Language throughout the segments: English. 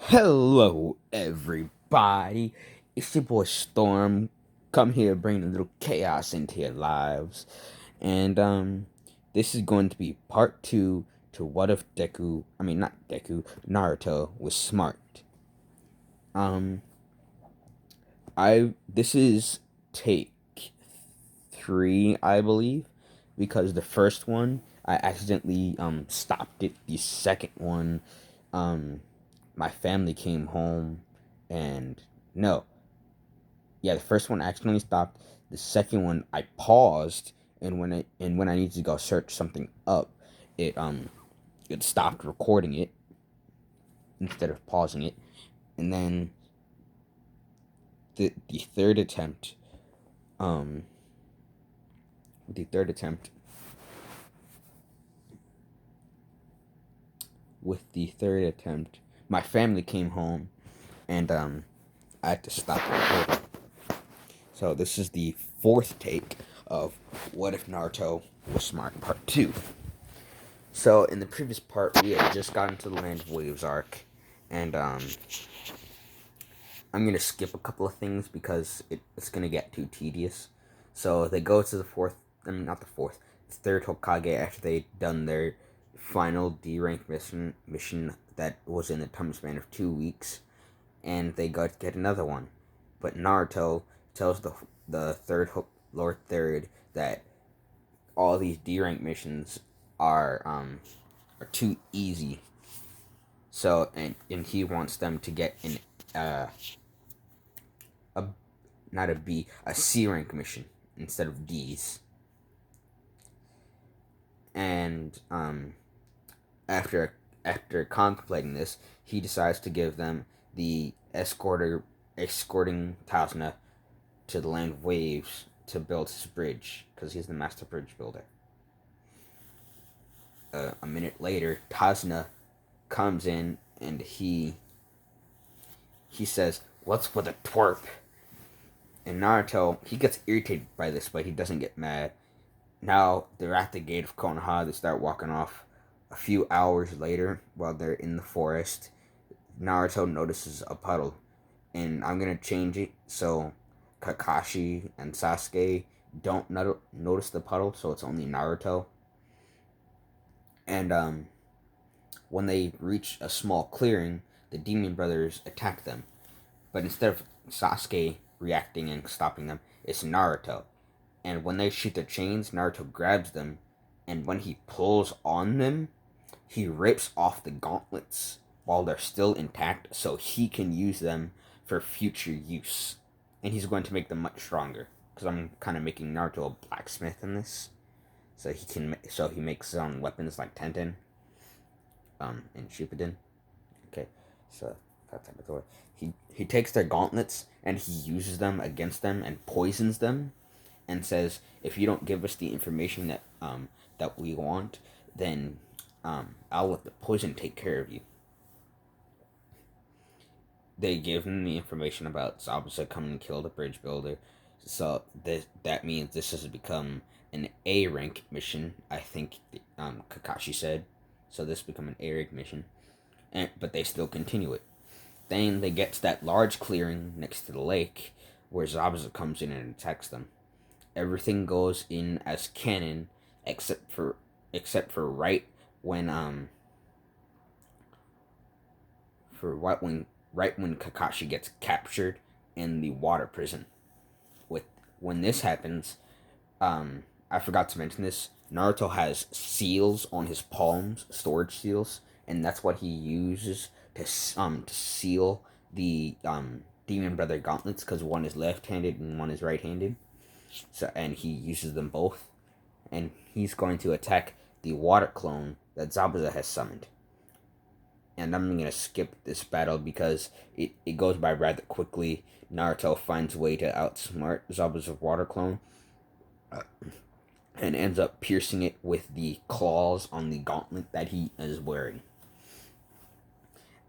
Hello, everybody. It's your boy Storm. Come here, bring a little chaos into your lives. And, this is going to be part two to what if not Deku, Naruto was smart. Um, this is take three, I believe, because the first one, I accidentally, stopped it. The second one, um, my family came home and no, yeah, the first one accidentally stopped. The second one I paused, and when I needed to go search something up, it it stopped recording it instead of pausing it. And then the third attempt, um the third attempt with the third attempt, my family came home, and I had to stop recording. So this is the fourth take of What If Naruto Was Smart Part 2. So in the previous part, we had just gotten to the Land of Waves arc, and I'm gonna skip a couple of things because it's gonna get too tedious. So they go to the fourth, I mean not the fourth, the third Hokage after they'd done their final D rank mission that was in the time span of 2 weeks, and they go to get another one. But Naruto tells the third Lord Third that all these D rank missions are too easy. So and he wants them to get an a not a B, a C rank mission instead of D's. And after contemplating this, he decides to give them the escorting Tasna to the Land of Waves to build his bridge because he's the master bridge builder. A minute later, Tasna comes in and he says, "What's with a twerp?" And Naruto, he gets irritated by this, but he doesn't get mad. Now they're at the gate of Konoha. They start walking off. A few hours later, while they're in the forest, Naruto notices a puddle, and I'm gonna change it so Kakashi and Sasuke don't notice the puddle, so it's only Naruto. And when they reach a small clearing, the Demon Brothers attack them. But instead of Sasuke reacting and stopping them, it's Naruto. And when they shoot their chains, Naruto grabs them, and when he pulls on them, he rips off the gauntlets while they're still intact so he can use them for future use. And he's going to make them much stronger. Because I'm kind of making Naruto a blacksmith in this. So he makes his own weapons like Tenten, and Shippuden. Okay, so that type of story. He takes their gauntlets and he uses them against them and poisons them, and says, "If you don't give us the information that we want, then I'll let the poison take care of you." They give him the information about Zabuza coming and kill the bridge builder, so that means this has become an A rank mission. I think Kakashi said, so this become an A rank mission, but they still continue it. Then they get to that large clearing next to the lake where Zabuza comes in and attacks them. Everything goes in as canon except for when um right when Kakashi gets captured in the water prison. With When this happens, I forgot to mention this. Naruto has seals on his palms, storage seals, and that's what he uses to seal the Demon Brother gauntlets, because one is left-handed and one is right-handed. So and he uses them both, and he's going to attack the water clone that Zabuza has summoned. And I'm going to skip this battle because it goes by rather quickly. Naruto finds a way to outsmart Zabuza's water clone, and ends up piercing it with the claws on the gauntlet that he is wearing.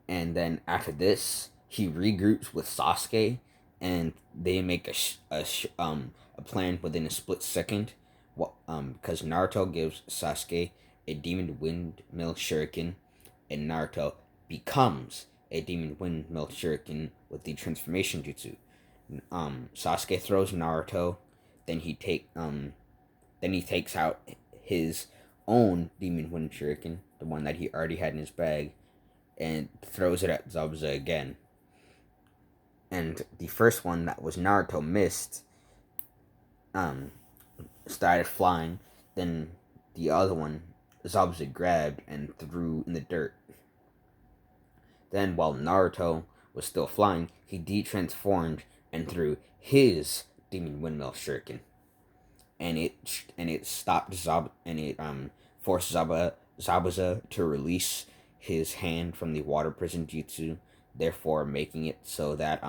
And then after this, he regroups with Sasuke, and they make a plan within a split second. Because Naruto gives Sasuke a demon windmill shuriken, and Naruto becomes a demon windmill shuriken with the transformation jutsu. Sasuke throws Naruto, then he takes out his own demon wind shuriken, the one that he already had in his bag, and throws it at Zabuza again. And the first one that was Naruto missed, um, started flying. Then the other one, Zabuza grabbed and threw in the dirt. Then, while Naruto was still flying, he de-transformed and threw his demon windmill shuriken, and it stopped forced Zabuza to release his hand from the water prison jutsu, therefore making it so that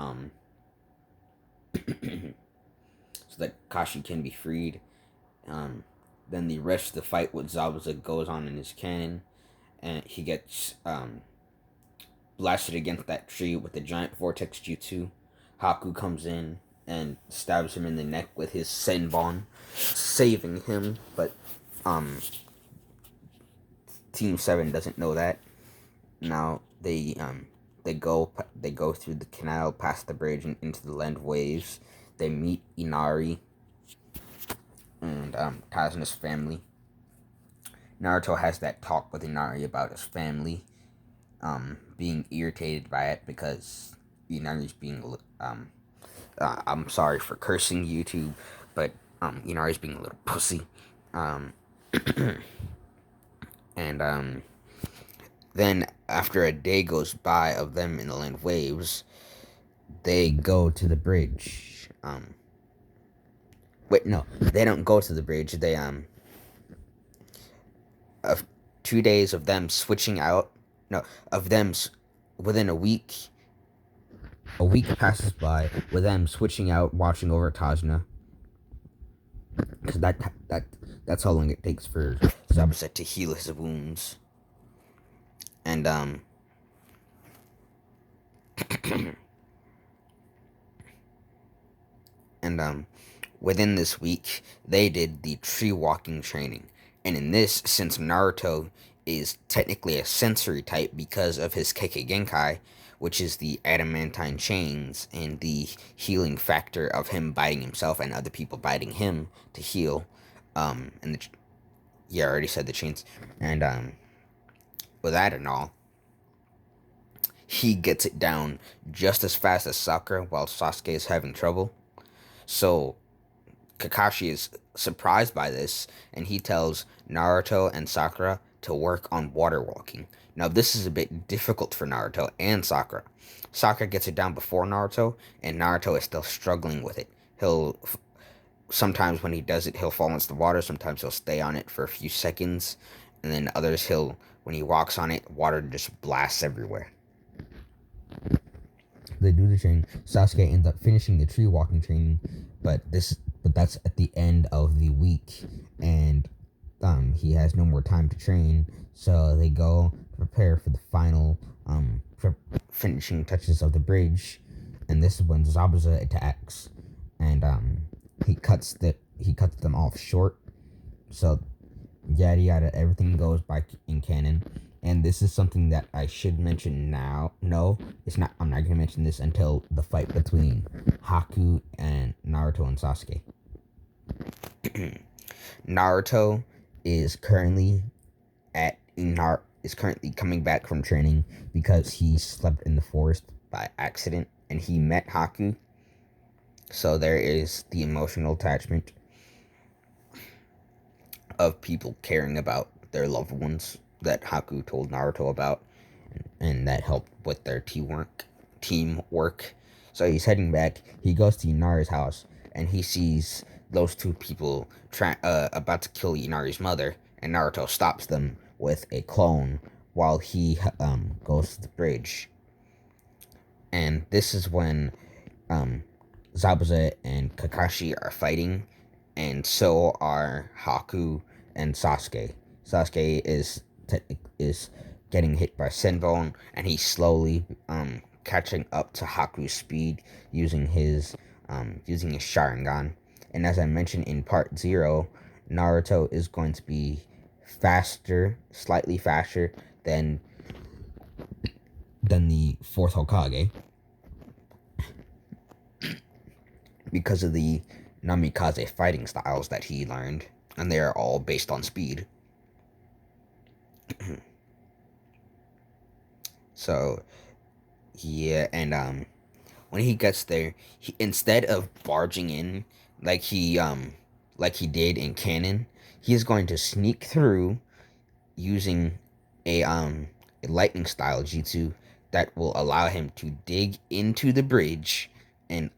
Kashi can be freed. Um, then the rest of the fight with Zabuza goes on in his canon, and he gets blasted against that tree with the giant vortex jutsu. Haku comes in and stabs him in the neck with his senbon, saving him. But Team 7 doesn't know that. Now they go through the canal, past the bridge, and into the land of waves. They meet Inari and Kazuna's family. Naruto has that talk with Inari about his family, being irritated by it because Inari's being I'm sorry for cursing YouTube, but Inari's being a little pussy. Um, and then after a day goes by of them in the land of waves, they go to the bridge. Wait, no, they don't go to the bridge. They of 2 days of them switching out. No, of them within a week. A week passes by with them switching out, watching over Kazuna, because that's how long it takes for Zabuza to heal his wounds. And and within this week they did the tree walking training. And in this, since Naruto is technically a sensory type because of his Kekkei Genkai, which is the adamantine chains and the healing factor of him biting himself and other people biting him to heal. I already said the chains. And with that and all, he gets it down just as fast as Sakura while Sasuke is having trouble. So Kakashi is surprised by this, and he tells Naruto and Sakura to work on water walking. Now, this is a bit difficult for Naruto and Sakura. Sakura gets it down before Naruto, and Naruto is still struggling with it. Sometimes when he does it, he'll fall into the water. Sometimes he'll stay on it for a few seconds, and then others when he walks on it, water just blasts everywhere. They do the training. Sasuke ends up finishing the tree walking training, but that's at the end of the week, and he has no more time to train. So they go to prepare for the final finishing touches of the bridge, and this is when Zabuza attacks, and he cuts them off short. So yada yada, everything goes by in canon. And this is something that I should mention now. No, it's not. I'm not going to mention this until the fight between Haku and Naruto and Sasuke. Naruto is currently coming back from training because he slept in the forest by accident and he met Haku. So there is the emotional attachment of people caring about their loved ones that Haku told Naruto about, and that helped with their teamwork. So he's heading back. He goes to Inari's house, and he sees those two people about to kill Inari's mother, and Naruto stops them with a clone while he goes to the bridge. And this is when Zabuza and Kakashi are fighting, and so are Haku and Sasuke. Sasuke is getting hit by Senbon, and he's slowly catching up to Haku's speed using his Sharingan. And as I mentioned in part 0, Naruto is going to be slightly faster than than the fourth Hokage because of the Namikaze fighting styles that he learned, and they are all based on speed. So yeah, and when he gets there, he, instead of barging in like he did in canon, he is going to sneak through using a a lightning style jutsu that will allow him to dig into the bridge and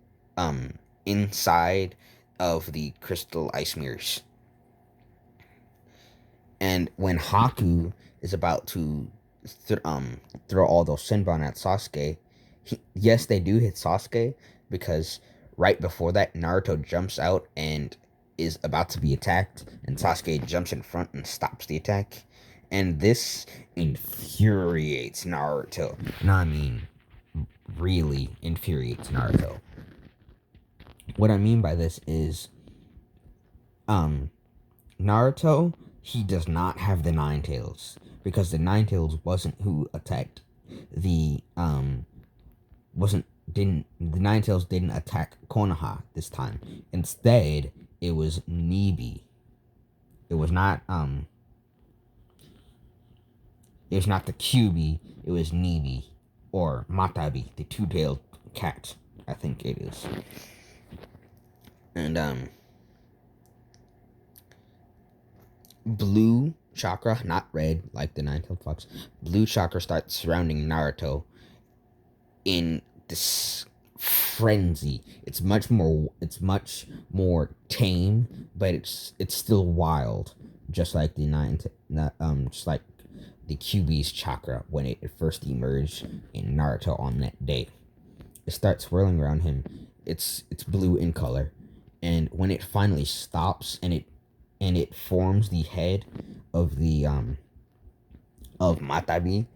inside of the crystal ice mirrors. And when Haku is about to throw all those Shinban at Sasuke, yes, they do hit Sasuke because right before that, Naruto jumps out and is about to be attacked, and Sasuke jumps in front and stops the attack. And this infuriates Naruto. No, I mean, really infuriates Naruto. What I mean by this is, um, Naruto, he does not have the Nine Tails because the Nine Tails wasn't who attacked the wasn't didn't the Nine Tails didn't attack Konoha this time. Instead, it was Nibi. It was not it was not the Kyubi, it was Nibi or Matabi, the two-tailed cat, I think it is. And blue chakra, not red like the nine-tailed fox. Blue chakra starts surrounding Naruto in this frenzy. It's much more tame, but it's still wild, just like just like the QB's chakra when it first emerged in Naruto on that day. It starts swirling around him. It's blue in color, and when it finally stops and it forms the head of the of Matabi,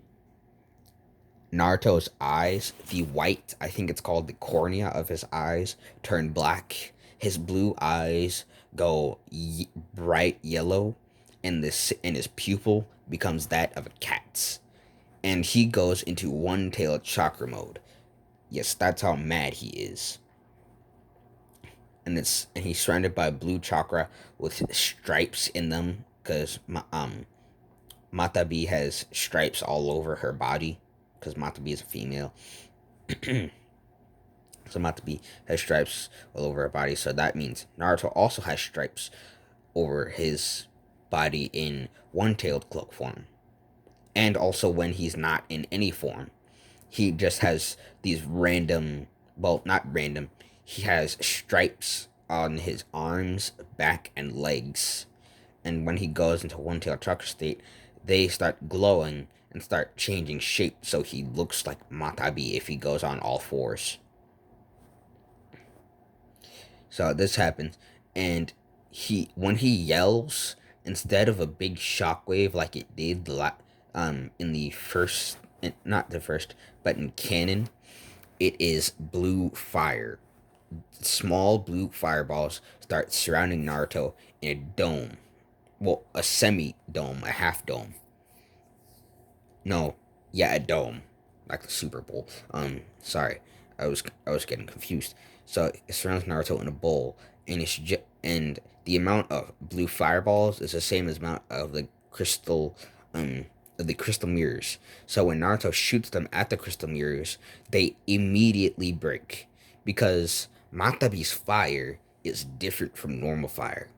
Naruto's eyes, the white, I think it's called the cornea of his eyes, turn black. His blue eyes go bright yellow, and his pupil becomes that of a cat's. And he goes into one-tailed chakra mode. Yes, that's how mad he is. And he's surrounded by blue chakra with stripes in them because Matabi has stripes all over her body because Matabi is a female. So Matabi has stripes all over her body. So that means Naruto also has stripes over his body in one-tailed cloak form. And also when he's not in any form. He just has these random, well, not random, he has stripes on his arms, back, and legs. And when he goes into one-tailed chakra state, they start glowing and start changing shape so he looks like Matabi if he goes on all fours. So this happens, and when he yells, instead of a big shockwave like it did in the first, not the first, but in canon, it is blue fire. Small blue fireballs start surrounding Naruto in a dome. Well, a semi-dome, a half-dome. No, yeah, a dome, like the Super Bowl. Sorry, I was getting confused. So it surrounds Naruto in a bowl, and and the amount of blue fireballs is the same as amount um of the crystal mirrors. So when Naruto shoots them at the crystal mirrors, they immediately break because Matabi's fire is different from normal fire.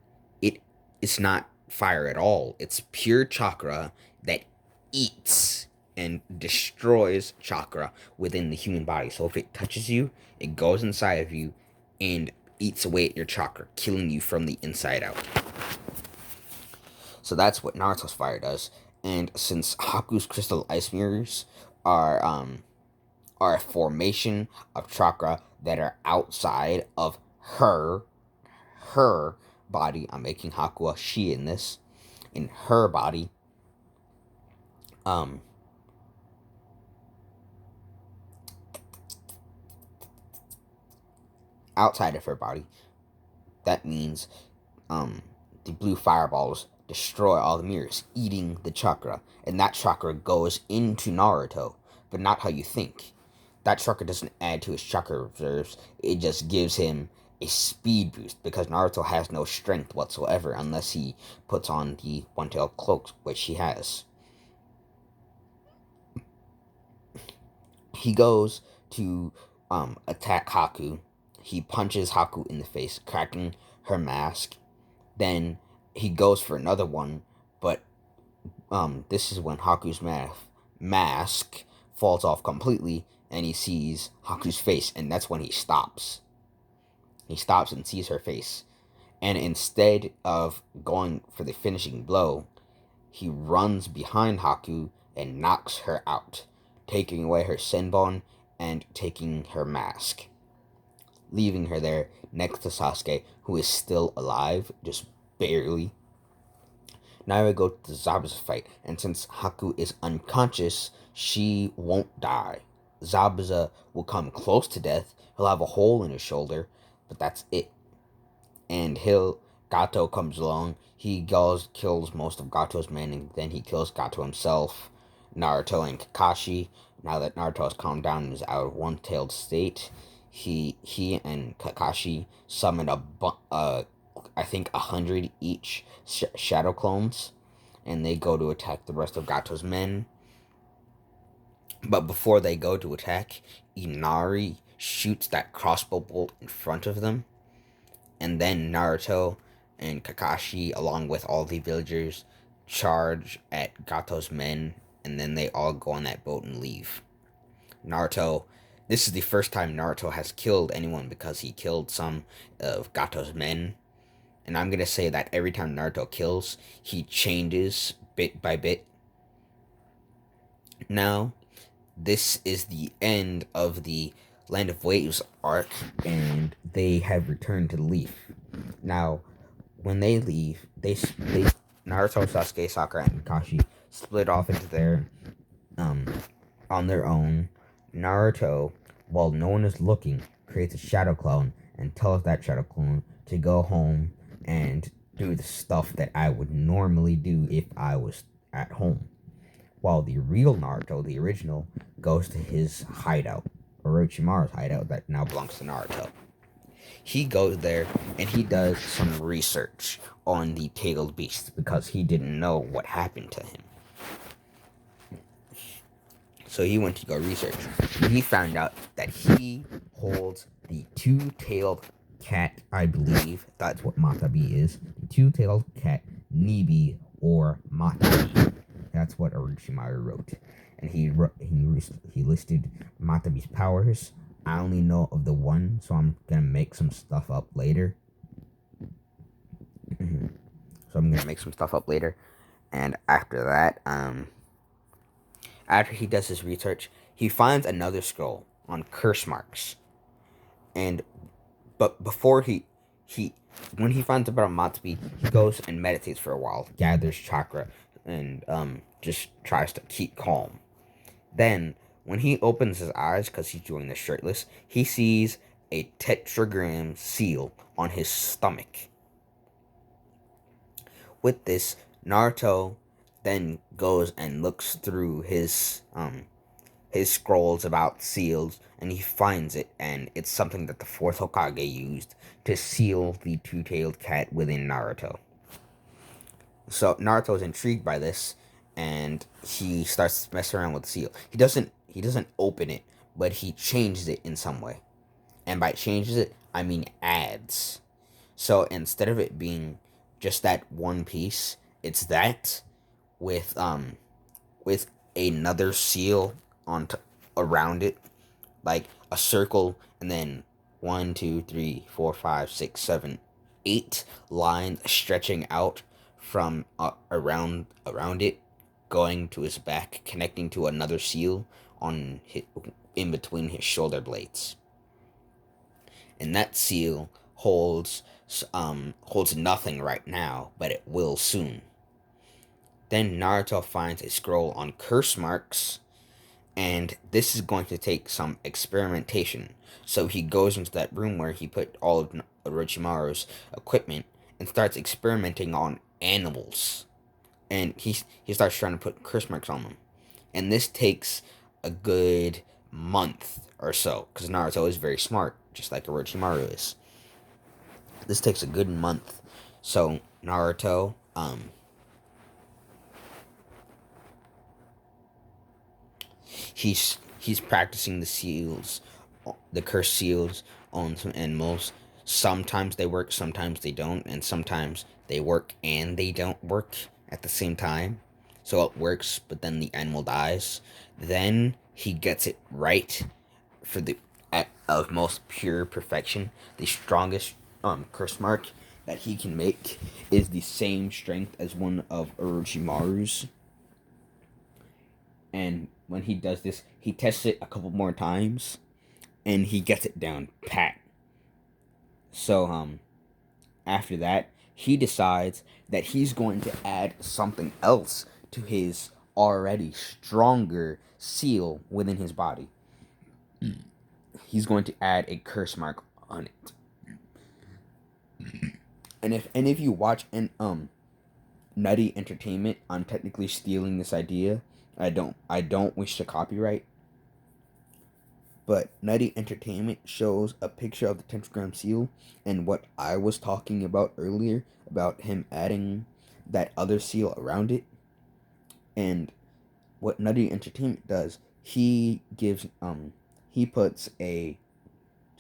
It it's not fire at all. It's pure chakra that eats and destroys chakra within the human body. So if it touches you, it goes inside of you and eats away at your chakra, killing you from the inside out. So that's what Naruto's fire does. And since Haku's crystal ice mirrors are a formation of chakra that are outside of her body. I'm making Haku a she in this. In her body. Um Outside of her body. That means the blue fireballs destroy all the mirrors, eating the chakra, and that chakra goes into Naruto. but not how you think. That chakra doesn't add to his chakra reserves, it just gives him a speed boost because Naruto has no strength whatsoever unless he puts on the one-tailed cloak, which he has. He goes to attack Haku. He punches Haku in the face, cracking her mask. Then he goes for another one, but this is when Haku's mask falls off completely, and he sees Haku's face, and that's when he stops. He stops and sees her face, and instead of going for the finishing blow, he runs behind Haku and knocks her out, taking away her senbon and taking her mask, leaving her there next to Sasuke, who is still alive, just barely. Now we go to the Zabuza fight, and since Haku is unconscious, she won't die. Zabuza will come close to death, he'll have a hole in his shoulder, but that's it. And Gato comes along, he goes, kills most of Gato's men, and then he kills Gato himself, Naruto, and Kakashi. Now that Naruto has calmed down and is out of one-tailed state, he and Kakashi summon I think 100 each shadow clones, and they go to attack the rest of Gato's men. But before they go to attack, Inari shoots that crossbow bolt in front of them, and then Naruto and Kakashi, along with all the villagers, charge at Gato's men, and then they all go on that boat and leave. This is the first time Naruto has killed anyone because he killed some of Gato's men. And I'm going to say that every time Naruto kills, he changes bit by bit. Now, this is the end of the Land of Waves arc, and they have returned to the Leaf. Now, when they leave, they Naruto, Sasuke, Sakura, and Kakashi split off into on their own. Naruto, while no one is looking, creates a shadow clone and tells that shadow clone to go home and do the stuff that I would normally do if I was at home. While the real Naruto, the original, goes to his hideout, Orochimaru's hideout that now belongs to Naruto. He goes there and he does some research on the tailed beast because he didn't know what happened to him. So he went to go research. And he found out that he holds the two-tailed cat, I believe that's what Matabi is. The two-tailed cat, Nibi, or Matabi. That's what Orochimaru wrote. And he listed Matabi's powers. I only know of the one, so I'm gonna make some stuff up later. And after that, after he does his research, he finds another scroll on curse marks. But before when he finds about Matabi, he goes and meditates for a while, gathers chakra, and just tries to keep calm. Then, when he opens his eyes, because he's doing this shirtless, he sees a tetragram seal on his stomach. With this, Naruto then goes and looks through his scrolls about seals, and he finds it, and it's something that the fourth Hokage used to seal the two-tailed cat within Naruto. So Naruto is intrigued by this, and he starts messing around with the seal. He doesn't open it, but he changes it in some way. And by changes it, I mean adds. So instead of it being just that one piece, it's that with another seal around it, like a circle, and then 1, 2, 3, 4, 5, 6, 7, 8 lines stretching out from around it, going to his back, connecting to another seal in between his shoulder blades. And that seal holds nothing right now, but it will soon. Then Naruto finds a scroll on curse marks, and this is going to take some experimentation. So he goes into that room where he put all of Orochimaru's equipment and starts experimenting on animals. And he starts trying to put curse marks on them. And this takes a good month or so, because Naruto is very smart, just like Orochimaru is. This takes a good month. So Naruto, he's practicing the seals, the cursed seals on some animals. Sometimes they work, sometimes they don't, and sometimes they work and they don't work at the same time. So it works, but then the animal dies. Then he gets it right for the at of most pure perfection. The strongest curse mark that he can make is the same strength as one of Orochimaru's. And when he does this, he tests it a couple more times, and he gets it down pat. So after that, he decides that he's going to add something else to his already stronger seal within his body. He's going to add a curse mark on it. And if you watch an Nutty Entertainment, I'm technically stealing this idea. I don't wish to copyright. But Nutty Entertainment shows a picture of the Tentagram seal and what I was talking about earlier about him adding that other seal around it. And what Nutty Entertainment does, he puts a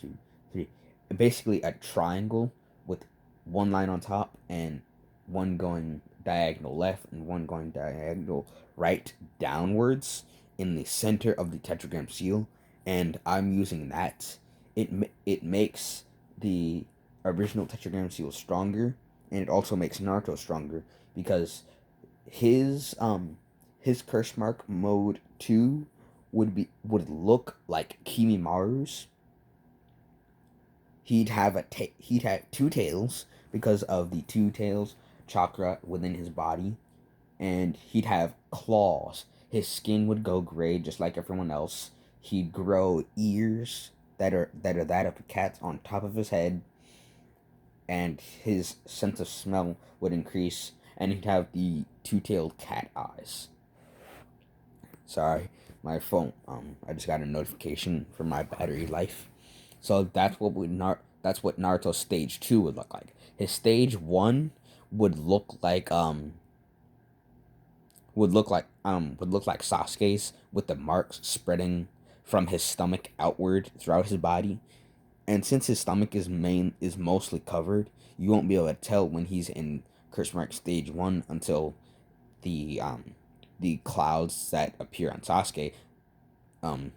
two, three, basically a triangle with one line on top and one going diagonal left and one going diagonal right downwards in the center of the tetragram seal, and I'm using that. It makes the original tetragram seal stronger, and it also makes Naruto stronger because his curse mark mode 2 would look like Kimimaru's. He'd have two tails because of the two tails chakra within his body, and he'd have claws. His skin would go gray just like everyone else. He'd grow ears that of a cat on top of his head, and his sense of smell would increase, and he'd have the two-tailed cat eyes. Sorry, my phone. I just got a notification for my battery life. So that's what Naruto stage 2 would look like. His stage 1 would look like Sasuke's, with the marks spreading from his stomach outward throughout his body. And since his stomach is mostly covered, you won't be able to tell when he's in curse mark stage 1 until the the clouds that appear on Sasuke, um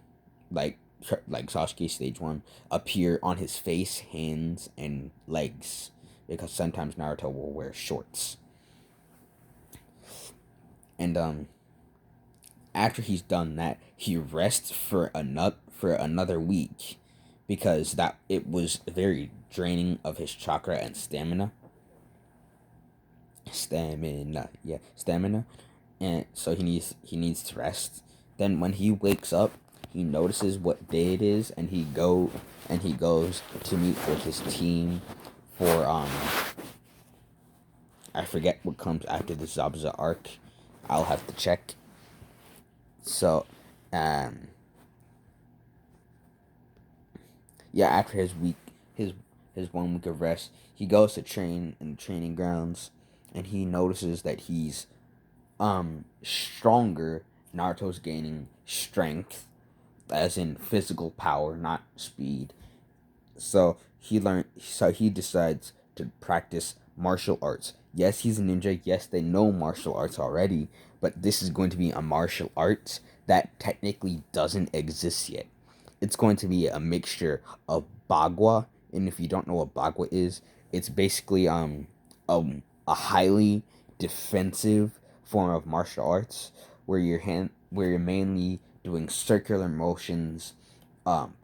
like Sasuke stage 1, appear on his face, hands, and legs, because sometimes Naruto will wear shorts. And after he's done that, he rests for another week, because that it was very draining of his chakra and stamina. Stamina. And so he needs to rest. Then when he wakes up, he notices what day it is, and he goes to meet with his team for I forget what comes after the Zabuza arc. I'll have to check. So, yeah, after his 1 week of rest, he goes to train in the training grounds, and he notices that he's stronger. Naruto's gaining strength, as in physical power, not speed. So he decides to practice martial arts. Yes, he's a ninja. Yes, they know martial arts already, but this is going to be a martial arts that technically doesn't exist yet. It's going to be a mixture of bagua, and if you don't know what bagua is, it's basically a highly defensive form of martial arts where you're mainly doing circular motions,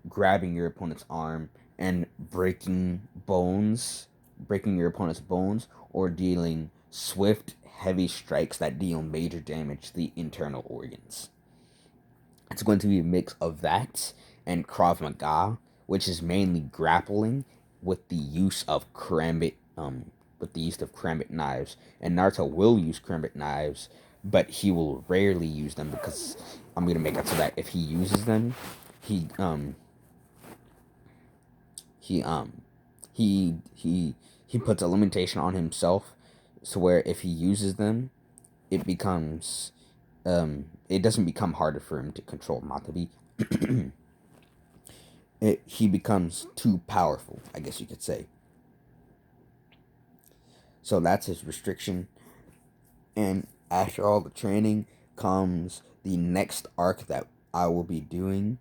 grabbing your opponent's arm and breaking your opponent's bones, or dealing swift, heavy strikes that deal major damage to the internal organs. It's going to be a mix of that and Krav Maga, which is mainly grappling with the use of karambit knives. And Naruto will use karambit knives but he will rarely use them because I'm gonna make it so that if he uses them, he he um he puts a limitation on himself, so where if he uses them, it becomes it doesn't become harder for him to control Matabi. He becomes too powerful, I guess you could say. So that's his restriction. And after all the training comes the next arc that I will be doing.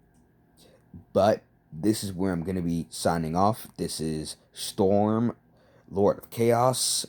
But this is where I'm going to be signing off. This is Storm, Lord of Chaos.